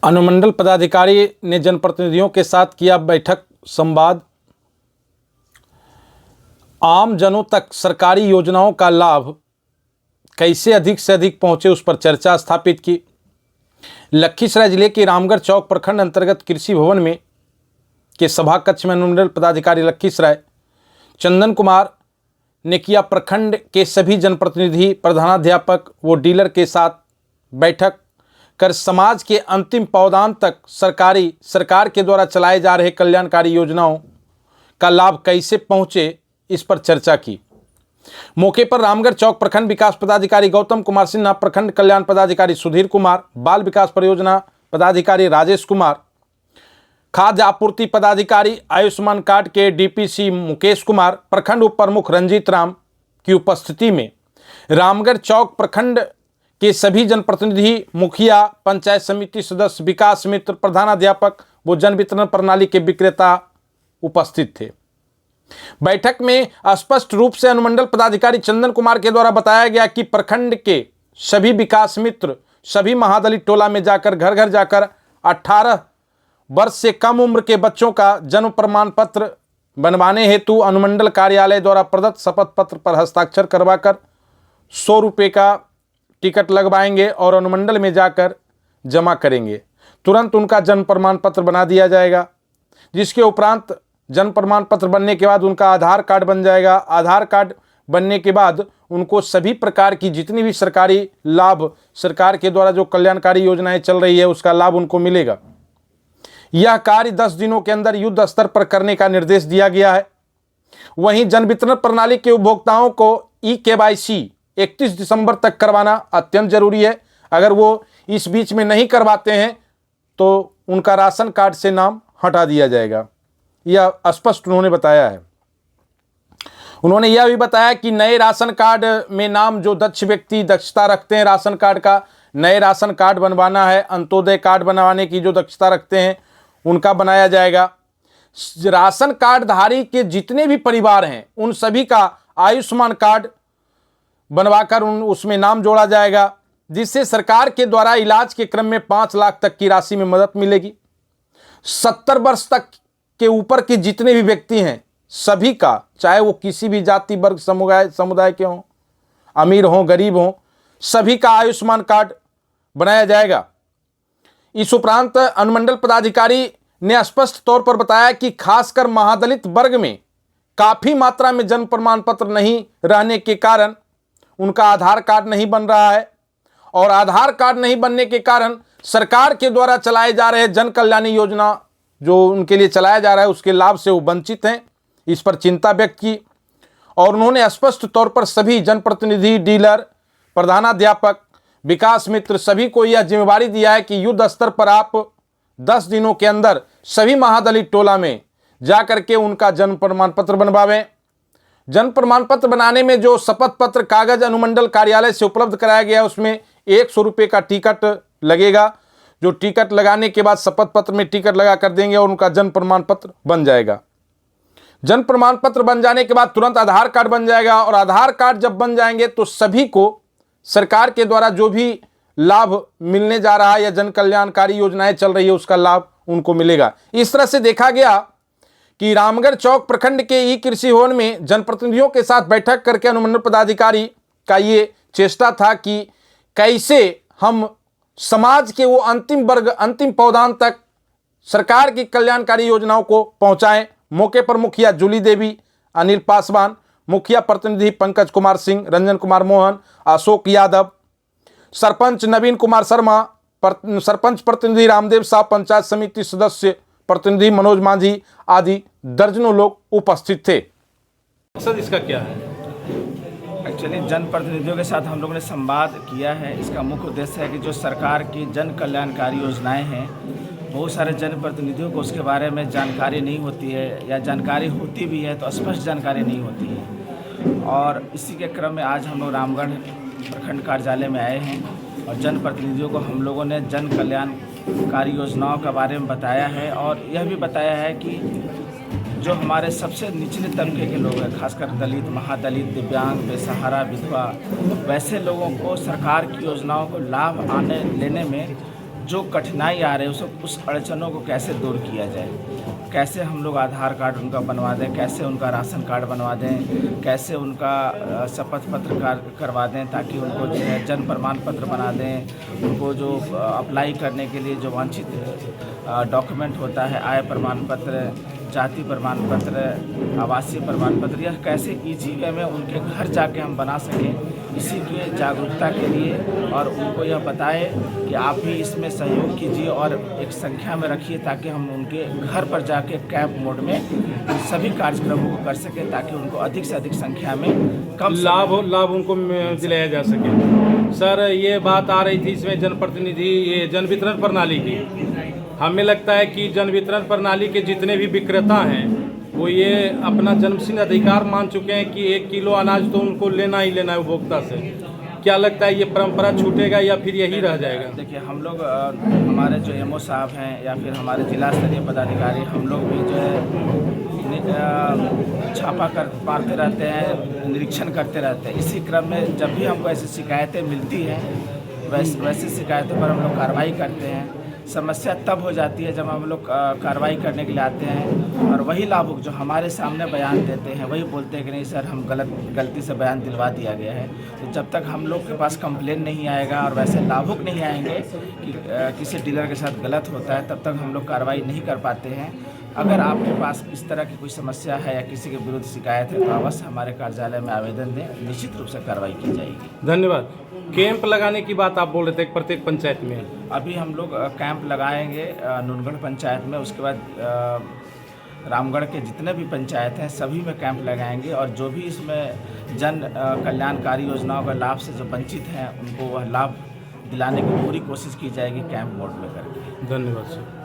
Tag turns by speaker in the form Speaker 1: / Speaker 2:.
Speaker 1: अनुमंडल पदाधिकारी ने जनप्रतिनिधियों के साथ किया बैठक संवाद। आम जनों तक सरकारी योजनाओं का लाभ कैसे अधिक से अधिक पहुंचे, उस पर चर्चा स्थापित की। लखीसराय जिले के रामगढ़ चौक प्रखंड अंतर्गत कृषि भवन में के सभा कक्ष में अनुमंडल पदाधिकारी लखीसराय चंदन कुमार ने किया प्रखंड के सभी जनप्रतिनिधि, प्रधानाध्यापक व डीलर के साथ बैठक कर समाज के अंतिम पावदान तक सरकार के द्वारा चलाए जा रहे कल्याणकारी योजनाओं का लाभ कैसे पहुंचे, इस पर चर्चा की। मौके पर रामगढ़ चौक प्रखंड विकास पदाधिकारी गौतम कुमार सिन्हा, प्रखंड कल्याण पदाधिकारी सुधीर कुमार, बाल विकास परियोजना पदाधिकारी राजेश कुमार, खाद्य आपूर्ति पदाधिकारी आयुष्मान कार्ड के डीपीसी मुकेश कुमार, प्रखंड उप प्रमुख रंजीत राम की उपस्थिति में रामगढ़ चौक प्रखंड के सभी जनप्रतिनिधि, मुखिया, पंचायत समिति सदस्य, विकास मित्र, प्रधानाध्यापक व जन वितरण प्रणाली के विक्रेता उपस्थित थे। बैठक में स्पष्ट रूप से अनुमंडल पदाधिकारी चंदन कुमार के द्वारा बताया गया कि प्रखंड के सभी विकास मित्र सभी महादलित टोला में जाकर घर घर जाकर 18 वर्ष से कम उम्र के बच्चों का जन्म प्रमाण पत्र बनवाने हेतु अनुमंडल कार्यालय द्वारा प्रदत्त शपथ पत्र पर हस्ताक्षर करवाकर 100 रुपये का टिकट लगवाएंगे और अनुमंडल में जाकर जमा करेंगे। तुरंत उनका जन्म प्रमाण पत्र बना दिया जाएगा, जिसके उपरांत जन्म प्रमाण पत्र बनने के बाद उनका आधार कार्ड बन जाएगा। आधार कार्ड बनने के बाद उनको सभी प्रकार की जितनी भी सरकारी लाभ, सरकार के द्वारा जो कल्याणकारी योजनाएं चल रही है, उसका लाभ उनको मिलेगा। यह कार्य 10 दिनों के अंदर युद्ध स्तर पर करने का निर्देश दिया गया है। वहीं जन वितरण प्रणाली के उपभोक्ताओं को ई-केवाईसी 31 दिसंबर तक करवाना अत्यंत जरूरी है। अगर वो इस बीच में नहीं करवाते हैं तो उनका राशन कार्ड से नाम हटा दिया जाएगा, यह स्पष्ट उन्होंने बताया है। उन्होंने यह भी बताया कि नए राशन कार्ड में नाम जो दक्ष व्यक्ति दक्षता रखते हैं राशन कार्ड का, नए राशन कार्ड बनवाना है। अंत्योदय कार्ड बनवाने की जो दक्षता रखते हैं उनका बनाया जाएगा। राशन कार्ड धारी के जितने भी परिवार हैं उन सभी का आयुष्मान कार्ड बनवाकर उसमें नाम जोड़ा जाएगा, जिससे सरकार के द्वारा इलाज के क्रम में 5 लाख तक की राशि में मदद मिलेगी। 70 वर्ष तक के ऊपर के जितने भी व्यक्ति हैं सभी का, चाहे वो किसी भी जाति वर्ग समुदाय के हों, अमीर हों, गरीब हों, सभी का आयुष्मान कार्ड बनाया जाएगा। इस उपरांत अनुमंडल पदाधिकारी ने स्पष्ट तौर पर बताया कि खासकर महादलित वर्ग में काफ़ी मात्रा में जन्म प्रमाण पत्र नहीं रहने के कारण उनका आधार कार्ड नहीं बन रहा है, और आधार कार्ड नहीं बनने के कारण सरकार के द्वारा चलाए जा रहे जन कल्याणी योजना जो उनके लिए चलाया जा रहा है उसके लाभ से वो वंचित हैं। इस पर चिंता व्यक्त की और उन्होंने स्पष्ट तौर पर सभी जनप्रतिनिधि, डीलर, प्रधानाध्यापक, विकास मित्र सभी को यह जिम्मेवारी दिया है कि युद्ध स्तर पर आप 10 दिनों के अंदर सभी महादलित टोला में जाकर के उनका जन्म प्रमाण पत्र बनवावें। जन्म प्रमाण पत्र बनाने में जो शपथ पत्र कागज अनुमंडल कार्यालय से उपलब्ध कराया गया उसमें 100 रुपये का टिकट लगेगा। जो टिकट लगाने के बाद शपथ पत्र में टिकट लगा कर देंगे और उनका जन्म प्रमाण पत्र बन जाएगा। जन्म प्रमाण पत्र बन जाने के बाद तुरंत आधार कार्ड बन जाएगा, और आधार कार्ड जब बन जाएंगे तो सभी को सरकार के द्वारा जो भी लाभ मिलने जा रहा है या जन कल्याणकारी योजनाएं चल रही है उसका लाभ उनको मिलेगा। इस तरह से देखा गया कि रामगढ़ चौक प्रखंड के ई कृषि भवन में जनप्रतिनिधियों के साथ बैठक करके अनुमंडल पदाधिकारी का ये चेष्टा था कि कैसे हम समाज के वो अंतिम वर्ग, अंतिम पावदान तक सरकार की कल्याणकारी योजनाओं को पहुंचाएं। मौके पर मुखिया जूली देवी, अनिल पासवान, मुखिया प्रतिनिधि पंकज कुमार सिंह, रंजन कुमार मोहन, अशोक यादव, सरपंच नवीन कुमार शर्मा, सरपंच प्रतिनिधि रामदेव साहब, पंचायत समिति सदस्य प्रतिनिधि मनोज मांझी आदि दर्जनों लोग उपस्थित थे। मकसद इसका क्या है?
Speaker 2: एक्चुअली जनप्रतिनिधियों के साथ हम लोगों ने संवाद किया है। इसका मुख्य उद्देश्य है कि जो सरकार की जन कल्याणकारी योजनाएं हैं, बहुत सारे जनप्रतिनिधियों को उसके बारे में जानकारी नहीं होती है, या जानकारी होती भी है तो स्पष्ट जानकारी नहीं होती है। और इसी के क्रम में आज हम लोग रामगढ़ प्रखंड कार्यालय में आए हैं और जनप्रतिनिधियों को हम लोगों ने जन कल्याणकारी योजनाओं के बारे में बताया है, और यह भी बताया है कि जो हमारे सबसे निचले तबके के लोग हैं, खासकर दलित, महादलित, दिव्यांग, बेसहारा, विधवा, वैसे लोगों को सरकार की योजनाओं को लाभ लेने में जो कठिनाई आ रही है उस अड़चनों को कैसे दूर किया जाए, कैसे हम लोग आधार कार्ड उनका बनवा दें, कैसे उनका राशन कार्ड बनवा दें, कैसे उनका शपथ पत्र करवा दें, ताकि उनको जो है जन्म प्रमाण पत्र बना दें, उनको जो अप्लाई करने के लिए जो वांछित डॉक्यूमेंट होता है, आय प्रमाण पत्र, जाति प्रमाण पत्र, आवासीय प्रमाण पत्र, यह कैसे ईजी वे में उनके घर जाके हम बना सकें, इसी के जागरूकता के लिए, और उनको यह बताएं कि आप भी इसमें सहयोग कीजिए और एक संख्या में रखिए, ताकि हम उनके घर पर जाके कैंप मोड में सभी कार्यक्रमों को कर सकें, ताकि उनको अधिक से अधिक संख्या में कम
Speaker 1: लाभ उनको दिलाया जा सके। सर, ये बात आ रही थी इसमें जनप्रतिनिधि ये जन वितरण प्रणाली की। हमें लगता है कि जन वितरण प्रणाली के जितने भी विक्रेता हैं वो ये अपना जन्मसिद्ध अधिकार मान चुके हैं कि 1 किलो अनाज तो उनको लेना ही लेना है उपभोक्ता से। क्या लगता है ये परंपरा छूटेगा या फिर यही रह जाएगा?
Speaker 2: देखिए, हम लोग हमारे जो एमओ साहब हैं या फिर हमारे जिला स्तरीय पदाधिकारी, हम लोग भी जो है छापा मारते रहते हैं, निरीक्षण करते रहते हैं। इसी क्रम में जब भी हमको ऐसी शिकायतें मिलती हैं, वैसी शिकायतों पर हम लोग कार्रवाई करते हैं। समस्या तब हो जाती है जब हम लोग कार्रवाई करने के लिए आते हैं और वही लाभुक जो हमारे सामने बयान देते हैं वही बोलते हैं कि नहीं सर, हम गलती से बयान दिलवा दिया गया है। तो जब तक हम लोग के पास कंप्लेन नहीं आएगा और वैसे लाभुक नहीं आएंगे कि किसी डीलर के साथ गलत होता है, तब तक हम लोग कार्रवाई नहीं कर पाते हैं। अगर आपके पास इस तरह की कोई समस्या है या किसी के विरुद्ध शिकायत है तो अवश्य हमारे कार्यालय में आवेदन दें, निश्चित रूप से कार्रवाई की जाएगी।
Speaker 1: धन्यवाद। कैंप लगाने की बात आप बोल रहे थे प्रत्येक पंचायत में।
Speaker 2: अभी हम लोग कैंप लगाएंगे नुनगढ़ पंचायत में, उसके बाद रामगढ़ के जितने भी पंचायत हैं सभी में कैंप लगाएंगे, और जो भी इसमें जन कल्याणकारी योजनाओं का लाभ से जो वंचित हैं उनको वह लाभ दिलाने की पूरी कोशिश की जाएगी कैंप मोड में करके।
Speaker 1: धन्यवाद सर।